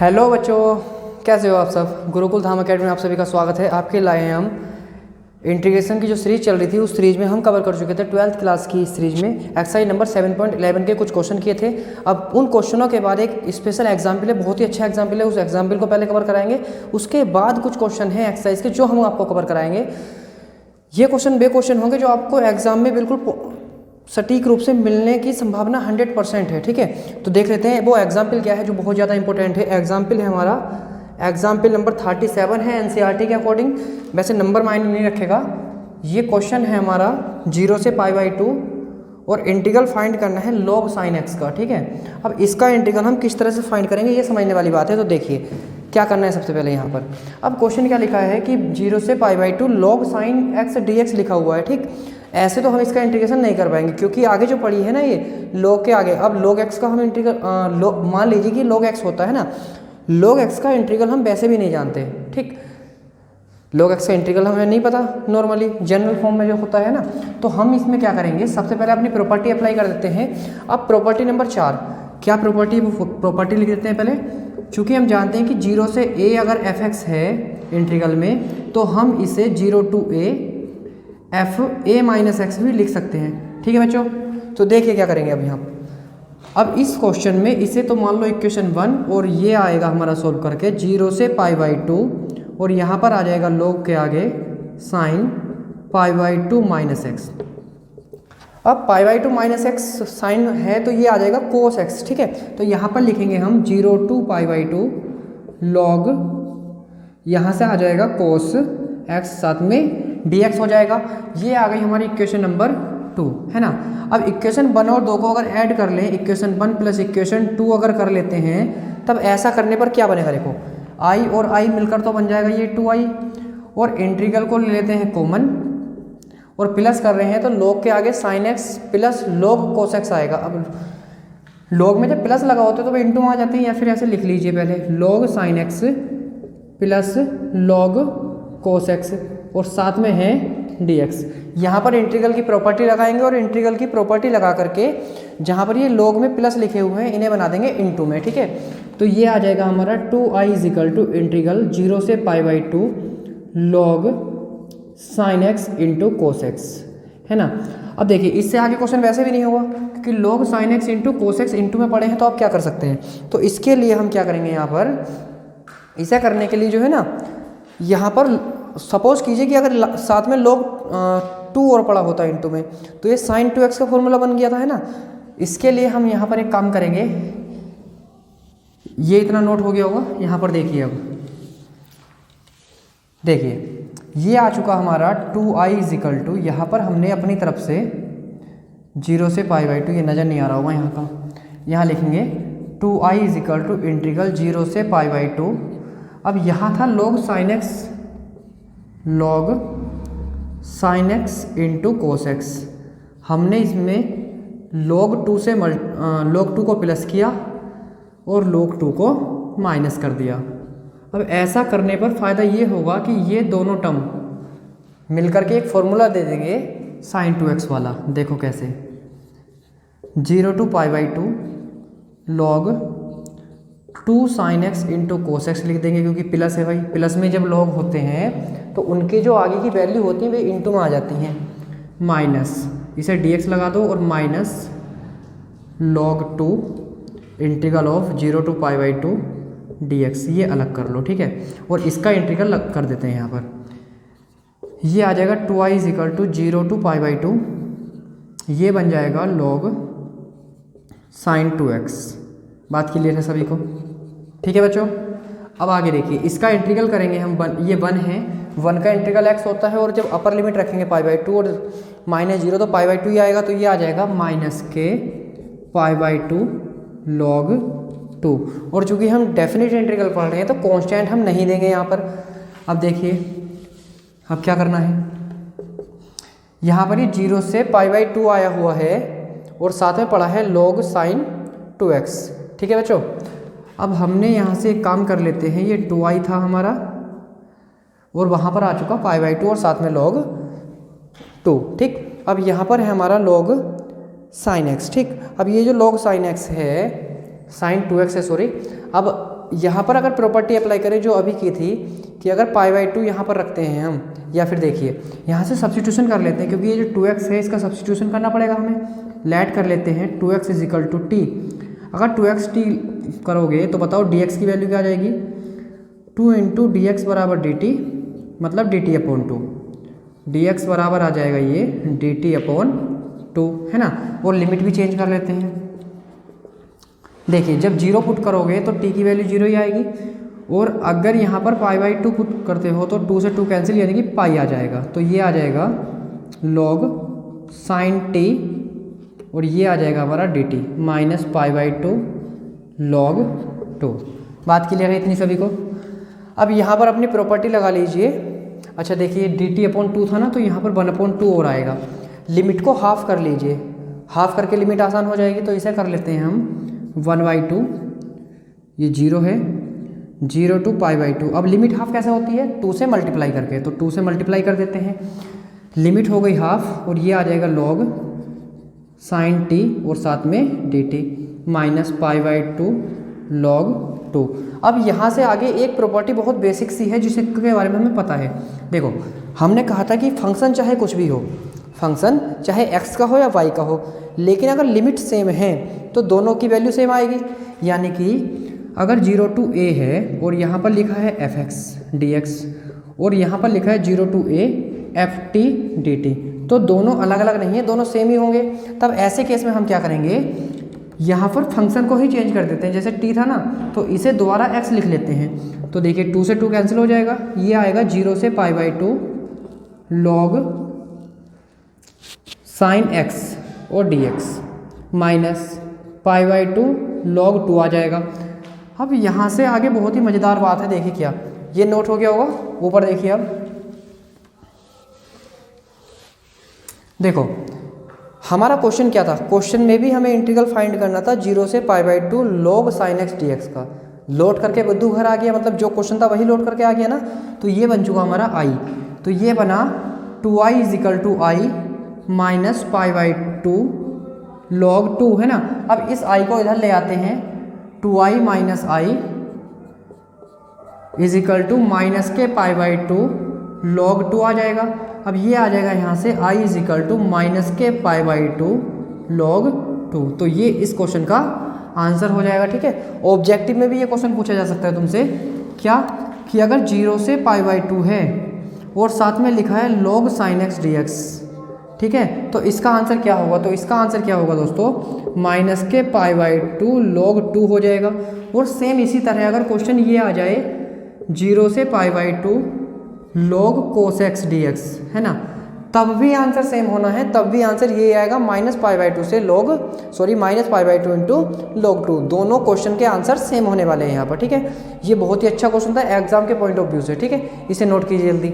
Hello बच्चों, कैसे हो आप सब। गुरुकुल धाम अकेडमी में आप सभी का स्वागत है। आपके लाए हैं हम इंटीग्रेशन की जो सीरीज चल रही थी, उस सीरीज में हम कवर कर चुके थे 12th क्लास की सीरीज में एक्सरसाइज नंबर 7.11 के कुछ क्वेश्चन किए थे। अब उन क्वेश्चनों के बाद एक स्पेशल एग्जाम्पल है, बहुत ही अच्छा एग्जाम्पल है। उस एग्जाम्पल को पहले कवर कराएंगे, उसके बाद कुछ क्वेश्चन हैं एक्सरसाइज के जो हम आपको कवर कराएंगे। ये क्वेश्चन वे क्वेश्चन होंगे जो आपको एग्जाम में बिल्कुल सटीक रूप से मिलने की संभावना 100% है। ठीक है, तो देख लेते हैं वो एग्जाम्पल क्या है जो बहुत ज़्यादा इंपॉर्टेंट है। एग्जाम्पल है हमारा एग्जाम्पल नंबर 37 है एनसीईआरटी के अकॉर्डिंग, वैसे नंबर मायने नहीं रखेगा। ये क्वेश्चन है हमारा 0 से π/2 और इंटीग्रल फाइंड करना है log sin x का। ठीक है, अब इसका इंटीग्रल हम किस तरह से फाइंड करेंगे ये समझने वाली बात है। तो देखिए क्या करना है सबसे पहले यहाँ पर। अब क्वेश्चन क्या लिखा है कि 0 से π/2 log sin x dx लिखा हुआ है। ठीक, ऐसे तो हम इसका इंटीग्रेशन नहीं कर पाएंगे क्योंकि आगे जो पड़ी है ना ये log के आगे। अब log x का हम इंटीग्रल मान लीजिए कि log x होता है ना, log x का इंटीग्रल हम वैसे भी नहीं जानते। ठीक, log x का इंटीग्रल हमें नहीं पता नॉर्मली जनरल फॉर्म में जो होता है ना। तो हम इसमें क्या करेंगे, सबसे पहले अपनी प्रॉपर्टी अप्लाई कर देते हैं। अब प्रॉपर्टी नंबर 4 क्या प्रॉपर्टी लिख देते हैं पहले। चूँकि हम जानते हैं कि 0 से a अगर fx है इंटीग्रल में, तो हम इसे 0 to a f a minus x भी लिख सकते हैं। ठीक है बच्चों, तो देखिए क्या करेंगे अब यहाँ। अब इस क्वेश्चन में इसे तो मान लो इक्वेशन 1 और ये आएगा हमारा सोल्व करके 0 से π/2 और यहाँ पर आ जाएगा log के आगे sin π/2 माइनस एक्स। अब π/2 माइनस एक्स साइन है तो ये आ जाएगा cos x। ठीक है, तो यहाँ पर लिखेंगे हम 0 to π/2 log, यहाँ से आ जाएगा cos x साथ में dx हो जाएगा। ये आ गई हमारी इक्वेशन नंबर 2 है ना। अब इक्वेशन 1 और 2 को अगर ऐड कर लें, इक्वेशन 1 प्लस इक्वेशन 2 अगर कर लेते हैं, तब ऐसा करने पर क्या बनेगा देखो, i और i मिलकर तो बन जाएगा ये 2i, और इंटीग्रल को ले लेते हैं कॉमन और प्लस कर रहे हैं तो log के आगे sin x plus log cos x आएगा। अब log में जब प्लस लगा होता है तो वो इंटू आ जाते हैं, या फिर ऐसे लिख लीजिए पहले log sin x plus log cos x और साथ में है dx। यहाँ पर इंटीग्रल की प्रॉपर्टी लगाएंगे और इंटीग्रल की प्रॉपर्टी लगा करके जहाँ पर ये log में प्लस लिखे हुए हैं इन्हें बना देंगे इनटू में। ठीक है, तो ये आ जाएगा हमारा 2i = इंटीग्रल 0 से π/2 log sin x into cos x है ना। अब देखिए इससे आगे क्वेश्चन वैसे भी नहीं होगा क्योंकि log sin x into cos x into में पढ़े हैं, तो आप क्या कर सकते हैं। तो इसके लिए हम क्या करेंगे, यहाँ पर इसे करने के लिए जो है ना, यहाँ पर सपोज कीजिए कि अगर साथ में log 2 और पड़ा होता है इंटू में, तो ये sin 2x का फॉर्मूला बन गया था है ना। इसके लिए हम यहाँ पर एक काम करेंगे, ये इतना नोट हो गया होगा। यहाँ पर देखिए, अब देखिए ये आ चुका हमारा 2i = यहाँ पर हमने अपनी तरफ से 0 से π/2, ये नज़र नहीं आ रहा होगा यहाँ का, यहाँ लिखेंगे 2i = इंटीग्रल 0 से π/2। अब यहाँ था log sin x into cos x, हमने इसमें log 2 को प्लस किया और log 2 को माइनस कर दिया। अब ऐसा करने पर फ़ायदा ये होगा कि ये दोनों टर्म मिलकर के एक फॉर्मूला दे देंगे sin 2x वाला। देखो कैसे, 0 to π/2 log 2 sin x into cos x लिख देंगे, क्योंकि प्लस है भाई, प्लस में जब log होते हैं तो उनके जो आगे की वैल्यू होती है वे इंटू में आ जाती हैं, माइनस इसे dx लगा दो और minus log 2 integral of 0 to π/2 dx, ये अलग कर लो। ठीक है, और इसका इंटीग्रल कर देते हैं यहाँ पर। ये आ जाएगा 2i = 0 to π/2, ये बन जाएगा log sin 2x। बात क्लियर है सभी को? ठीक है बच्चों, अब आगे देखिए इसका इंटीग्रल करेंगे हम। ये 1 है, 1 का इंटीग्रल x होता है और जब अपर लिमिट रखेंगे π/2 और -0 तो π/2 ही आएगा, तो ये आ जाएगा -k π/2 log 2। और चूंकि हम डेफिनेट इंटीग्रल पढ़ रहे हैं तो कांस्टेंट हम नहीं देंगे यहाँ पर। अब देखिए अब क्या करना है, यहाँ पर ये 0 से π/2 आया हुआ है और साथ में पड़ा है log sin 2x। ठीक है बच्चों, अब हमने यहाँ से एक काम कर लेते हैं, ये 2i था हमारा और वहाँ पर आ चुका π/2 और साथ में log 2। ठीक, अब यहाँ पर है हमारा log sin x। ठीक, अब ये जो log sin x है साइन 2x है, सॉरी। अब यहाँ पर अगर प्रॉपर्टी अप्लाई करें जो अभी की थी कि अगर π/2 यहाँ पर रखते हैं हम, या फिर देखिए यहाँ से सब्स्टिट्यूशन कर लेते हैं, क्योंकि ये जो 2x है इसका सब्स्टिट्यूशन करना पड़ेगा हमें। लेट कर लेते हैं 2x = t। अगर 2x t करोगे तो बताओ dx की वैल्यू क्या आ जाएगी, 2 × dx = dt, मतलब dt/2। dx बराबर आ जाएगा ये dt/2, है ना। और लिमिट भी चेंज कर लेते हैं। देखिए जब 0 पुट करोगे तो t की वैल्यू 0 ही आएगी, और अगर यहाँ पर π/2 पुट करते हो तो 2 से 2 कैंसिल, यानी कि पाई आ जाएगा। तो ये आ जाएगा log sin t, और ये आ जाएगा हमारा dt -π/2 log 2। बात क्लियर है इतनी सभी को। अब यहाँ पर अपनी प्रॉपर्टी लगा लीजिए। अच्छा देखिए dt/2 था ना, तो यहाँ पर 1/2 और आएगा। लिमिट को हाफ कर लीजिए, हाफ करके लिमिट आसान हो जाएगी। तो इसे कर लेते हैं हम 1/2, ये 0 है, 0 to π/2। अब लिमिट हाफ कैसे होती है, 2 से मल्टीप्लाई करके, तो 2 से मल्टीप्लाई कर देते हैं। लिमिट हो गई हाफ, और ये आ जाएगा log sin t, और साथ में dt -π/2 log 2। अब यहाँ से आगे एक प्रॉपर्टी बहुत बेसिक सी है जिसके बारे में हमें पता है। देखो हमने कहा था कि फंक्शन चाहे कुछ भी हो, फंक्शन चाहे x का हो या y का हो, लेकिन अगर लिमिट सेम है तो दोनों की वैल्यू सेम आएगी। यानी कि अगर 0 to a है और यहाँ पर लिखा है fx dx, और यहाँ पर लिखा है 0 to a ft dt, तो दोनों अलग अलग नहीं है, दोनों सेम ही होंगे। तब ऐसे केस में हम क्या करेंगे, यहाँ पर फंक्शन को ही चेंज कर देते हैं। जैसे t था ना, तो इसे दोबारा x लिख लेते हैं। तो देखिए 2 से 2 कैंसिल हो जाएगा, ये आएगा 0 से π/2 log sin x और dx -π/2 log 2 आ जाएगा। अब यहाँ से आगे बहुत ही मज़ेदार बात है, देखिए क्या ये नोट हो गया होगा, ऊपर देखिए। अब देखो हमारा क्वेश्चन क्या था, क्वेश्चन में भी हमें इंटीग्रल फाइंड करना था 0 से π/2 log sin x dx का। लोड करके बुद्धू घर आ गया, मतलब जो क्वेश्चन था वही लोड करके आ गया ना। तो ये बन चुका हमारा i, तो ये बना 2i = i -π/2 log 2, है ना। अब इस i को इधर ले आते हैं, 2i - i = -π/2 log 2 आ जाएगा। अब ये आ जाएगा यहाँ से i = -π/2 log 2। तो ये इस क्वेश्चन का आंसर हो जाएगा, ठीक है। ऑब्जेक्टिव में भी ये क्वेश्चन पूछा जा सकता है तुमसे, क्या कि अगर 0 से π/2 है और साथ में लिखा है log sin x dx, ठीक है, तो इसका आंसर क्या होगा, तो इसका आंसर क्या होगा दोस्तों, -π/2 log 2 हो जाएगा। और सेम इसी तरह अगर क्वेश्चन ये आ जाए 0 से π/2 log cos x dx, है ना, तब भी आंसर सेम होना है। तब भी आंसर ये आएगा -π/2 से -π/2 इंटू log 2। दोनों क्वेश्चन के आंसर सेम होने वाले हैं यहाँ पर, ठीक है। ये बहुत ही अच्छा क्वेश्चन था एग्जाम के पॉइंट ऑफ व्यू से, ठीक है, इसे नोट कीजिए जल्दी।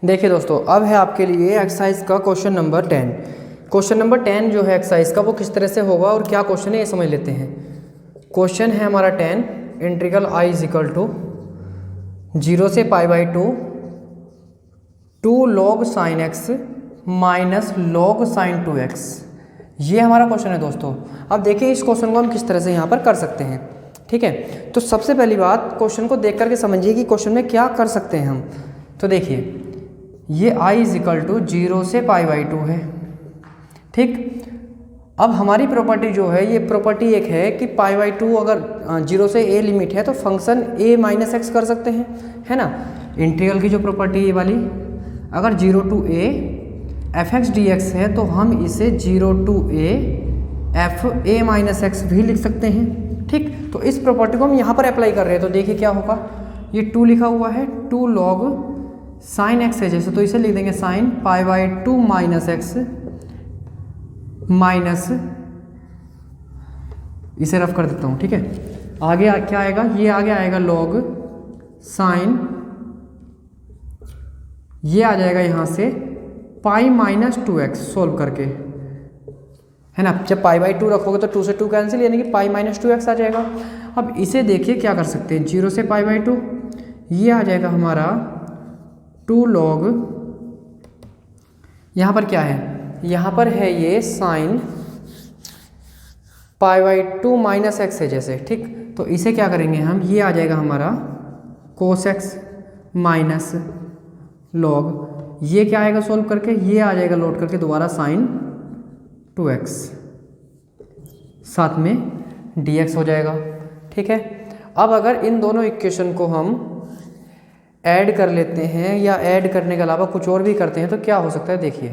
देखिए दोस्तों, अब है आपके लिए एक्सरसाइज का क्वेश्चन नंबर 10। क्वेश्चन नंबर 10 जो है एक्सरसाइज का, वो किस तरह से होगा और क्या क्वेश्चन है ये समझ लेते हैं। क्वेश्चन है हमारा 10, इंटीग्रल i = 0 से π/2 2 log sin x -log sin 2x, ये हमारा क्वेश्चन है दोस्तों। अब देखिए इस क्वेश्चन को हम किस तरह से यहाँ पर कर सकते हैं, ठीक है। तो सबसे पहली बात, क्वेश्चन को देख करके समझिए कि क्वेश्चन में क्या कर सकते हैं हम। तो देखिए ये i = 0 से π/2 है, ठीक। अब हमारी प्रॉपर्टी जो है, ये प्रॉपर्टी एक है कि π/2 अगर 0 से a लिमिट है तो फंक्शन a - x कर सकते हैं, है ना। इंटीग्रल की जो प्रॉपर्टी ये वाली, अगर 0 to a fx dx है तो हम इसे 0 to a fa - x भी लिख सकते हैं, ठीक। तो इस प्रॉपर्टी को हम यहाँ पर अप्लाई कर रहे हैं। तो देखिए क्या होगा, ये 2 लिखा हुआ है, 2 log sin x है जैसे, तो इसे लिख देंगे sin π/2 - x माइनस, इसे रफ कर देता हूँ, ठीक है। आगे क्या आएगा, ये आगे आएगा log sin, ये आ जाएगा यहाँ से π - 2x सोल्व करके, है ना। जब π/2 रखोगे तो 2 से 2 कैंसिल, यानी कि π - 2x आ जाएगा। अब इसे देखिए क्या कर सकते हैं, 0 से π/2, ये आ जाएगा हमारा 2 log, यहाँ पर क्या है, यहाँ पर है ये साइन π/2 माइनस एक्स है जैसे, ठीक। तो इसे क्या करेंगे हम, ये आ जाएगा हमारा cos x माइनस लॉग, ये क्या आएगा सोल्व करके, ये आ जाएगा लोड करके दोबारा sin 2x, साथ में dx हो जाएगा, ठीक है। अब अगर इन दोनों इक्वेशन को हम ऐड कर लेते हैं या ऐड करने के अलावा कुछ और भी करते हैं तो क्या हो सकता है देखिए,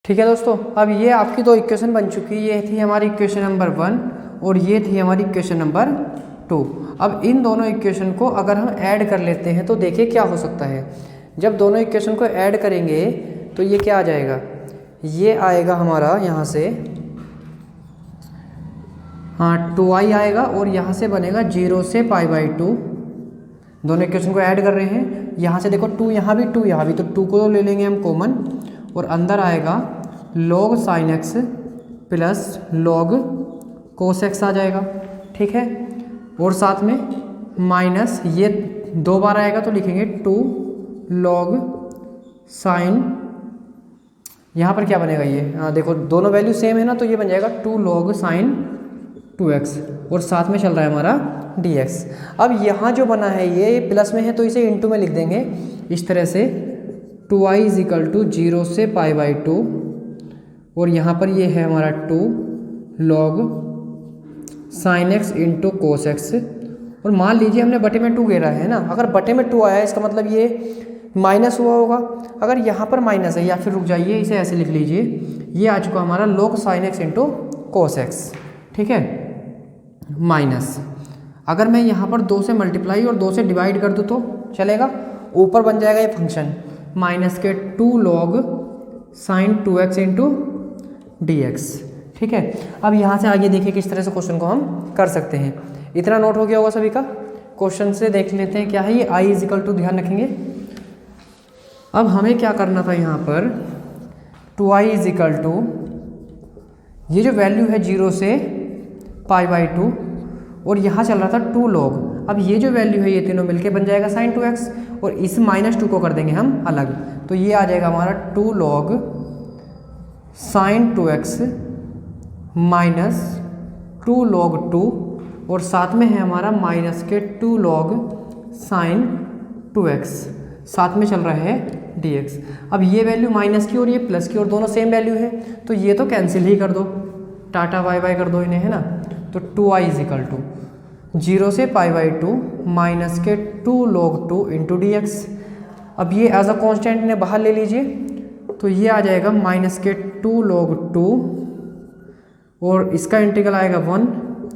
ठीक है दोस्तों। अब ये आपकी दो इक्वेशन बन चुकी, ये थी हमारी इक्वेशन नंबर 1 और ये थी हमारी इक्वेशन नंबर 2। अब इन दोनों इक्वेशन को अगर हम ऐड कर लेते हैं तो देखिए क्या हो सकता है। जब दोनों इक्वेशन को ऐड करेंगे तो ये क्या आ जाएगा, ये आएगा हमारा यहाँ से, हाँ 2i आएगा और यहाँ से बनेगा 0 से π/2। दोनों इक्वेशन को ऐड कर रहे हैं, यहाँ से देखो 2 यहाँ भी 2 यहाँ भी, तो 2 को ले लेंगे हम कॉमन और अंदर आएगा log sin x plus log cos x आ जाएगा, ठीक है। और साथ में माइनस ये 2 बार आएगा तो लिखेंगे 2 log sin, यहाँ पर क्या बनेगा ये, हाँ देखो दोनों वैल्यू सेम है ना, तो ये बन जाएगा 2 log sin 2x और साथ में चल रहा है हमारा dx। अब यहाँ जो बना है ये प्लस में है तो इसे इंटू में लिख देंगे इस तरह से, 2i = 0 से π/2 और यहाँ पर ये है हमारा 2 log sin x into cos x। और मान लीजिए हमने बटे में 2 घेरा है ना, अगर बटे में 2 आया इसका मतलब ये माइनस हुआ होगा, अगर यहाँ पर माइनस है या फिर रुक जाइए इसे ऐसे लिख लीजिए, ये आ चुका हमारा log sin x into cos x, ठीक है, माइनस। अगर मैं यहाँ पर 2 से मल्टीप्लाई और 2 से डिवाइड कर दूँ तो चलेगा, ऊपर बन जाएगा ये फंक्शन माइनस के 2 log sin 2x into dx, ठीक है। अब यहाँ से आगे देखिए किस तरह से क्वेश्चन को हम कर सकते हैं। इतना नोट हो गया होगा सभी का। क्वेश्चन से देख लेते हैं क्या है ये, i = ध्यान रखेंगे। अब हमें क्या करना था यहाँ पर, 2i = ये जो वैल्यू है 0 से π/2 और यहाँ चल रहा था 2 log, अब ये जो वैल्यू है ये तीनों मिलके बन जाएगा sin 2x और इस -2 को कर देंगे हम अलग, तो ये आ जाएगा हमारा 2 log sin 2x minus 2 log 2 और साथ में है हमारा माइनस के 2 log sin 2x, साथ में चल रहा है dx। अब ये वैल्यू माइनस की और ये प्लस की और दोनों सेम वैल्यू है तो ये तो कैंसिल ही कर दो, टाटा बाय बाय कर दो इन्हें, है ना। तो 2i = 0 से π/2 माइनस के 2 log 2 इंटू dx। अब ये एज अ कॉन्स्टेंट ने बाहर ले लीजिए तो ये आ जाएगा माइनस के 2 log 2 और इसका इंटीग्रल आएगा 1,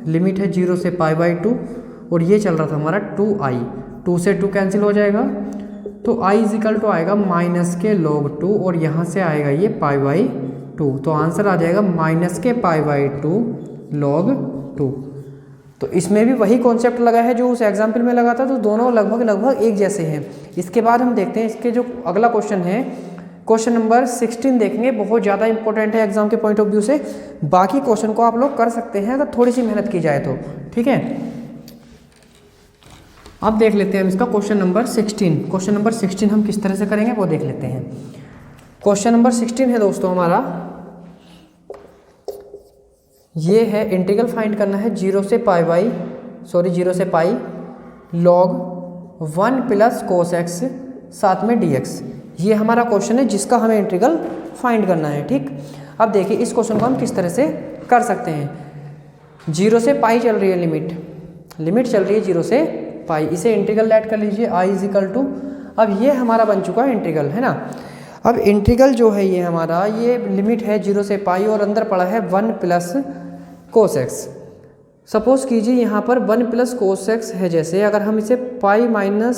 लिमिट है 0 से π/2 और ये चल रहा था हमारा 2i, 2 से 2 कैंसिल हो जाएगा तो i = आएगा माइनस के log 2 और यहाँ से आएगा ये π/2, तो आंसर आ जाएगा माइनस के π/2 log 2। तो इसमें भी वही कॉन्सेप्ट लगा है जो उस एग्जाम्पल में लगा था, तो दोनों लगभग एक जैसे हैं। इसके बाद हम देखते हैं इसके जो अगला क्वेश्चन है, क्वेश्चन नंबर 16 देखेंगे, बहुत ज़्यादा इंपॉर्टेंट है एग्जाम के पॉइंट ऑफ व्यू से। बाकी क्वेश्चन को आप लोग कर सकते हैं अगर थोड़ी सी मेहनत की जाए तो, ठीक है। अब देख लेते हैं हम इसका क्वेश्चन नंबर 16। क्वेश्चन नंबर 16 हम किस तरह से करेंगे वो देख लेते हैं। क्वेश्चन नंबर 16 है दोस्तों हमारा, ये है इंटीग्रल फाइंड करना है 0 से π log 1 प्लस cos x साथ में dx। ये हमारा क्वेश्चन है जिसका हमें इंटीग्रल फाइंड करना है, ठीक। अब देखिए इस क्वेश्चन को हम किस तरह से कर सकते हैं। 0 से π चल रही है लिमिट चल रही है 0 से π, इसे इंटीग्रल लेट कर लीजिए i = अब ये हमारा बन चुका है इंटीग्रल, है ना। अब इंटीग्रल जो है ये हमारा, ये लिमिट है 0 से π और अंदर पड़ा है 1 प्लस cos x। सपोज कीजिए यहाँ पर 1 प्लस cos x है, जैसे अगर हम इसे पाई माइनस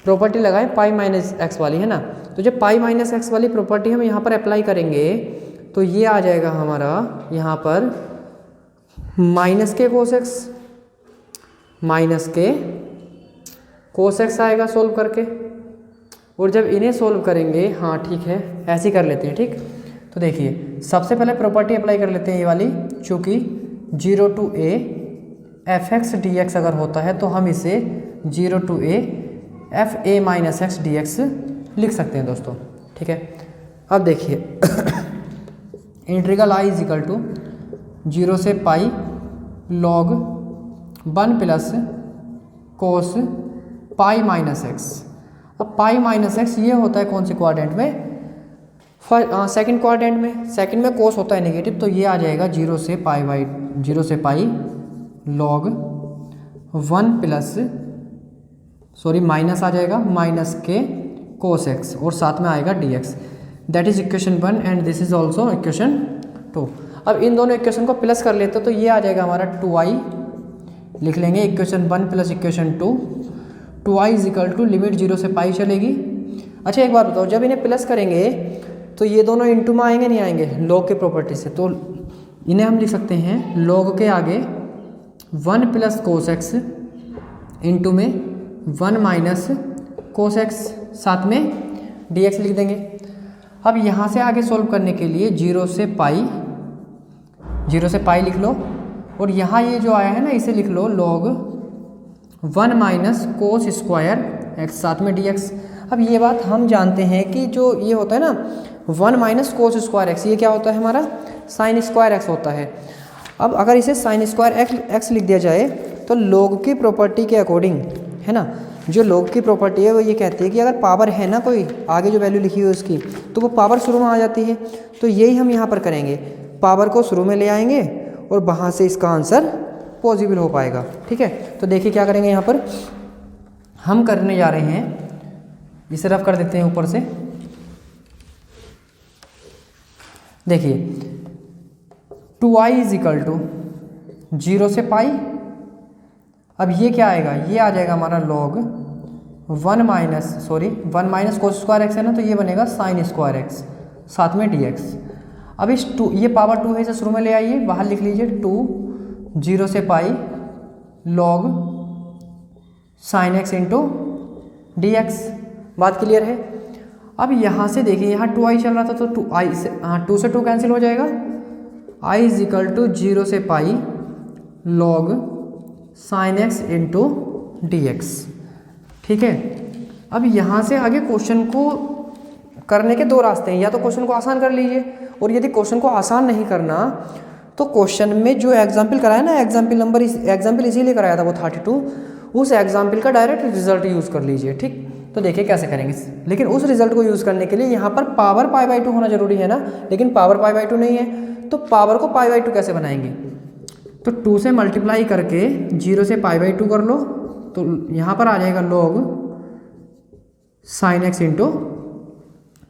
प्रॉपर्टी लगाएं पाई माइनस एक्स वाली, है ना, तो जब पाई माइनस एक्स वाली प्रॉपर्टी हम यहाँ पर अप्लाई करेंगे तो ये आ जाएगा हमारा यहाँ पर माइनस के cos x आएगा सोल्व करके। और जब इन्हें सोल्व करेंगे, हाँ ठीक है ऐसे ही कर लेते हैं, ठीक। तो देखिए सबसे पहले प्रॉपर्टी अप्लाई कर लेते हैं ये वाली, चूँकि 0 to a f(x) dx अगर होता है तो हम इसे 0 to a f(a - x) dx लिख सकते हैं दोस्तों, ठीक है। अब देखिए इंटीग्रल i = 0 से π log 1 plus cos pi minus x. अब पाई माइनस एक्स ये होता है कौन से क्वाड्रेंट में, सेकंड क्वाड्रेंट में। सेकंड में कोस होता है नेगेटिव, तो ये आ जाएगा 0 से पाई log 1 प्लस माइनस आ जाएगा माइनस के कोस एक्स और साथ में आएगा dx। That is equation 1 and this is also equation 2। अब इन दोनों इक्वेशन को प्लस कर लेते तो ये आ जाएगा हमारा 2i, लिख लेंगे equation 1 plus equation 2। 2i is equal to limit 0 से पाई चलेगी। अच्छा एक बात बताओ, जब इन्हें प्लस करेंगे तो ये दोनों इंटू में आएंगे नहीं आएंगे लॉग के प्रॉपर्टी से, तो इन्हें हम लिख सकते हैं लॉग के आगे 1 प्लस कोस एक्स इंटू में 1 माइनस कोस एक्स, साथ में dx लिख देंगे। अब यहाँ से आगे सॉल्व करने के लिए 0 से पाई लिख लो, और यहाँ ये जो आया है ना इसे लिख लो log 1 minus cos square x, साथ में dx। अब ये बात हम जानते हैं कि जो ये होता है ना 1 माइनस कोस स्क्वायर एक्स, ये क्या होता है हमारा साइन स्क्वायर एक्स होता है। अब अगर इसे साइन स्क्वायर एक्स लिख दिया जाए तो log की प्रॉपर्टी के अकॉर्डिंग है ना, जो log की प्रॉपर्टी है वो ये कहती है कि अगर पावर है ना कोई आगे जो वैल्यू लिखी हुई है उसकी, तो वो पावर शुरू में आ जाती है। तो यही हम यहाँ पर करेंगे, पावर को शुरू में ले आएंगे और वहाँ से इसका आंसर पॉसिबल हो पाएगा। ठीक है, तो देखिए क्या करेंगे, यहाँ पर हम करने जा रहे हैं, इसे रफ कर देते हैं ऊपर से। देखिए 2i इज इक्वल टू 0 से पाई। अब ये क्या आएगा, ये आ जाएगा हमारा log 1 minus cos square x है ना, तो ये बनेगा साइन स्क्वायर एक्स, साथ में dx। अब इस 2 ये पावर 2 है इसे शुरू में ले आइए, बाहर लिख लीजिए 2 0 से पाई log sine x into dx। बात क्लियर है। अब यहाँ से देखिए यहाँ 2i चल रहा था तो 2 से 2 कैंसिल हो जाएगा, i इज इक्वल टू 0 से पाई log sine x into dx। ठीक है, अब यहाँ से आगे क्वेश्चन को करने के दो रास्ते हैं, या तो क्वेश्चन को आसान कर लीजिए, और यदि क्वेश्चन को आसान नहीं करना तो क्वेश्चन में जो एग्जाम्पल कराया ना, एग्जाम्पल इसीलिए कराया था वो 32, उस एग्जाम्पल का डायरेक्ट रिजल्ट यूज़ कर लीजिए। ठीक, तो देखिए कैसे करेंगे। लेकिन उस रिजल्ट को यूज़ करने के लिए यहाँ पर पावर π/2 होना जरूरी है ना, लेकिन पावर π/2 नहीं है, तो पावर को π/2 कैसे बनाएंगे, तो 2 से मल्टीप्लाई करके 0 से π/2 कर लो, तो यहाँ पर आ जाएगा log sine x into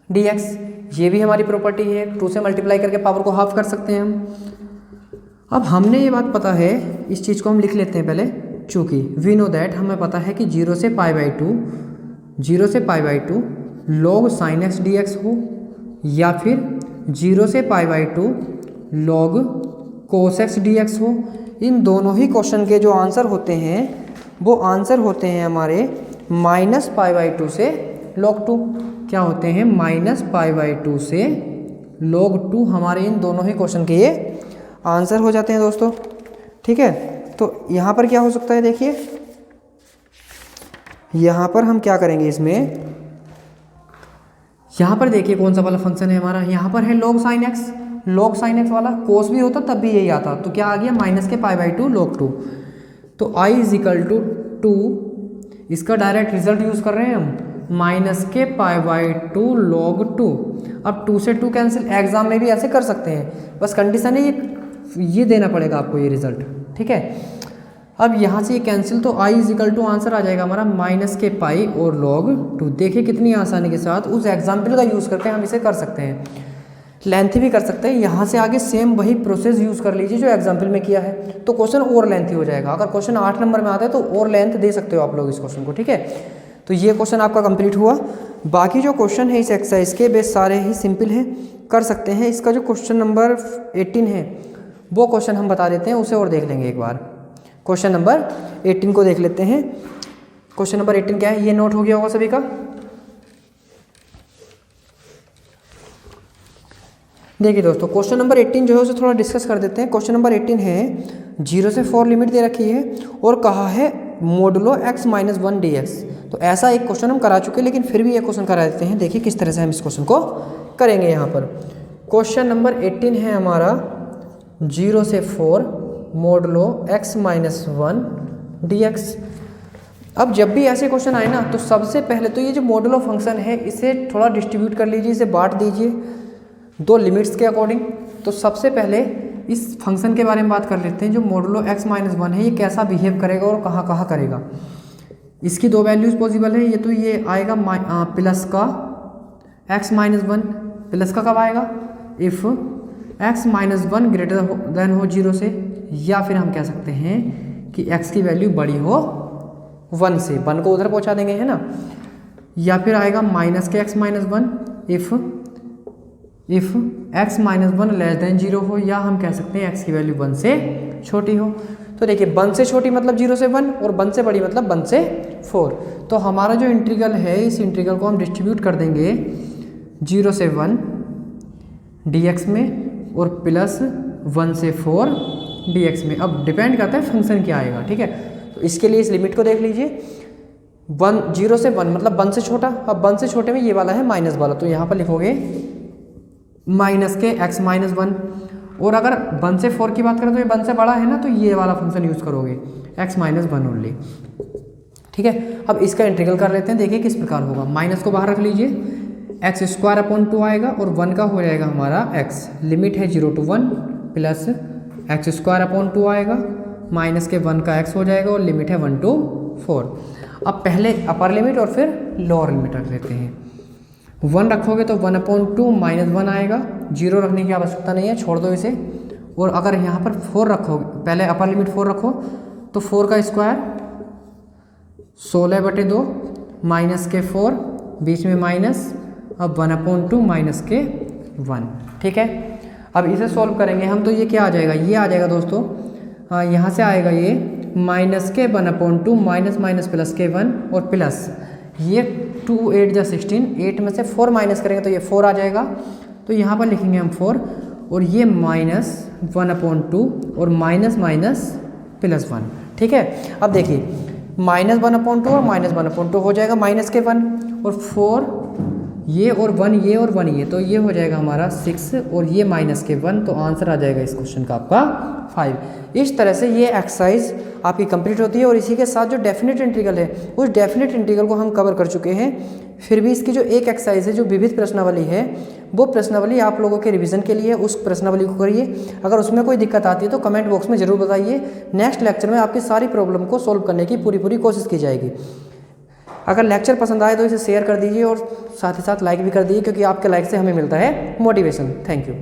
dx। ये भी हमारी प्रॉपर्टी है, 2 से मल्टीप्लाई करके पावर को हाफ कर सकते हैं हम। अब हमने ये बात पता है, इस चीज़ को हम लिख लेते हैं पहले, चूँकि वी नो दैट हमें पता है कि 0 से π/2 log साइन एक्स dx हो, या फिर 0 से π/2 log कोस एक्स dx हो। इन दोनों ही क्वेश्चन के जो आंसर होते हैं वो आंसर होते हैं हमारे माइनस π/2 से log 2। क्या होते हैं, माइनस π/2 से log 2। हमारे इन दोनों ही क्वेश्चन के ये आंसर हो जाते हैं दोस्तों। ठीक है, तो यहाँ पर क्या हो सकता है, देखिए यहाँ पर हम क्या करेंगे, इसमें यहाँ पर देखिए कौन सा वाला फंक्शन है हमारा, यहाँ पर है log साइन एक्स वाला, कोस भी होता तब भी यही आता, तो क्या आ गया माइनस के π/2 log 2। तो i इज इक्वल टू 2, इसका डायरेक्ट रिजल्ट यूज़ कर रहे हैं हम, माइनस के π/2 log 2। अब 2 से 2 कैंसिल, एग्जाम में भी ऐसे कर सकते हैं, बस कंडीशन है ये देना पड़ेगा आपको ये रिजल्ट। ठीक है, अब यहाँ से ये कैंसिल, तो i is equal to answer आ जाएगा हमारा माइनस के पाई और log 2। देखिए कितनी आसानी के साथ उस एग्जाम्पल का यूज़ करके हम इसे कर सकते हैं, लेंथी भी कर सकते हैं। यहाँ से आगे सेम वही प्रोसेस यूज़ कर लीजिए जो एग्जाम्पल में किया है, तो क्वेश्चन और लेंथी हो जाएगा। अगर क्वेश्चन 8 नंबर में आता है तो और लेंथ दे सकते हो आप लोग इस क्वेश्चन को। ठीक है, तो ये क्वेश्चन आपका कंप्लीट हुआ। बाकी जो क्वेश्चन है इस एक्सरसाइज के बेस सारे ही सिंपल हैं, कर सकते हैं। इसका जो क्वेश्चन नंबर 18 है वो क्वेश्चन हम बता देते हैं, उसे और देख लेंगे एक बार। क्वेश्चन नंबर 18 को देख लेते हैं। क्वेश्चन नंबर 18 क्या है, ये नोट हो गया होगा सभी का। देखिए दोस्तों, क्वेश्चन नंबर 18 जो है उसे थोड़ा डिस्कस कर देते हैं। क्वेश्चन नंबर 18 है 0 से 4 लिमिट दे रखी है और कहा है मोडुलो x - 1 dx। तो ऐसा एक क्वेश्चन हम करा चुके हैं, लेकिन फिर भी एक क्वेश्चन करा देते हैं। देखिए किस तरह से हम इस क्वेश्चन को करेंगे। यहाँ पर क्वेश्चन नंबर 18 है हमारा 0 से 4 मोडलो x माइनस 1 dx। अब जब भी ऐसे क्वेश्चन आए ना तो सबसे पहले तो ये जो मॉडुलो फंक्शन है इसे थोड़ा डिस्ट्रीब्यूट कर लीजिए, इसे बांट दीजिए दो लिमिट्स के अकॉर्डिंग। तो सबसे पहले इस फंक्शन के बारे में बात कर लेते हैं। जो मॉडुलो x माइनस 1 है ये कैसा बिहेव करेगा और कहाँ कहाँ करेगा। इसकी दो वैल्यूज़ पॉसिबल है। ये तो ये आएगा प्लस का x माइनस 1, प्लस का कब आएगा if x minus 1 greater than हो 0 से, या फिर हम कह सकते हैं कि x की वैल्यू बड़ी हो 1 से, 1 को उधर पहुंचा देंगे है ना। या फिर आएगा माइनस के x minus 1 if x minus 1 less than 0 हो, या हम कह सकते हैं x की वैल्यू 1 से छोटी हो। तो देखिए 1 से छोटी मतलब 0 से 1 और 1 से बड़ी मतलब 1 से 4। तो हमारा जो इंटीग्रल है इस इंटीग्रल को हम डिस्ट्रीब्यूट कर देंगे 0 से 1 dx में और प्लस 1 से 4 dx में। अब डिपेंड करता है फंक्शन क्या आएगा, ठीक है। तो इसके लिए इस लिमिट को देख लीजिए 0 से 1 मतलब 1 से छोटा। अब 1 से छोटे में ये वाला है माइनस वाला, तो यहाँ पर लिखोगे माइनस के x माइनस 1। और अगर 1 से 4 की बात करें तो ये 1 से बड़ा है ना, तो ये वाला फंक्शन यूज़ करोगे x माइनस 1 ओनली, ठीक है। अब इसका इंटीग्रल कर लेते हैं, देखिए किस प्रकार होगा। माइनस को बाहर रख लीजिए, एक्स स्क्वायर अपॉन 2 आएगा और 1 का हो जाएगा हमारा x। लिमिट है 0 to 1 plus x square upon 2 आएगा, माइनस के 1 का x हो जाएगा और लिमिट है 1 to 4। अब पहले अपर लिमिट और फिर लोअर लिमिट रख लेते हैं। 1 रखोगे तो 1 अपॉन 2 माइनस 1 आएगा, 0 रखने की आवश्यकता नहीं है, छोड़ दो इसे। और अगर यहाँ पर 4 रखोगे, पहले अपर लिमिट 4 रखो तो 4 का स्क्वायर 16/2 माइनस के 4 बीच में माइनस, अब 1 अपॉन 2 माइनस के 1, ठीक है। अब इसे सॉल्व करेंगे हम तो ये क्या आ जाएगा, ये आ जाएगा दोस्तों, हाँ यहाँ से आएगा ये माइनस के 1 अपॉन 2 माइनस माइनस प्लस के 1 और प्लस ये 2 8 जा 16, 8 में से 4 माइनस करेंगे तो ये 4 आ जाएगा। तो यहाँ पर लिखेंगे हम 4 और ये माइनस 1 अपॉन 2 और माइनस माइनस प्लस 1, ठीक है। अब देखिए माइनस 1 अपॉन 2 और माइनस 1 अपॉन 2 हो जाएगा माइनस के 1 और 4 ये और 1 ये और 1 ये, तो ये हो जाएगा हमारा 6 और ये माइनस के 1। तो आंसर आ जाएगा इस क्वेश्चन का आपका 5। इस तरह से ये एक्सरसाइज आपकी कंप्लीट होती है। और इसी के साथ जो डेफिनेट इंटीग्रल है उस डेफिनेट इंटीग्रल को हम कवर कर चुके हैं। फिर भी इसकी जो एक एक्सरसाइज है जो विविध प्रश्नावली है, वो प्रश्नावली आप लोगों के रिवीजन के लिए उस प्रश्नावली को करिए। अगर उसमें कोई दिक्कत आती है तो कमेंट बॉक्स में ज़रूर बताइए। नेक्स्ट लेक्चर में आपकी सारी प्रॉब्लम को सॉल्व करने की पूरी कोशिश की जाएगी। अगर लेक्चर पसंद आए तो इसे शेयर कर दीजिए और साथ ही साथ लाइक भी कर दीजिए, क्योंकि आपके लाइक से हमें मिलता है मोटिवेशन। Thank you.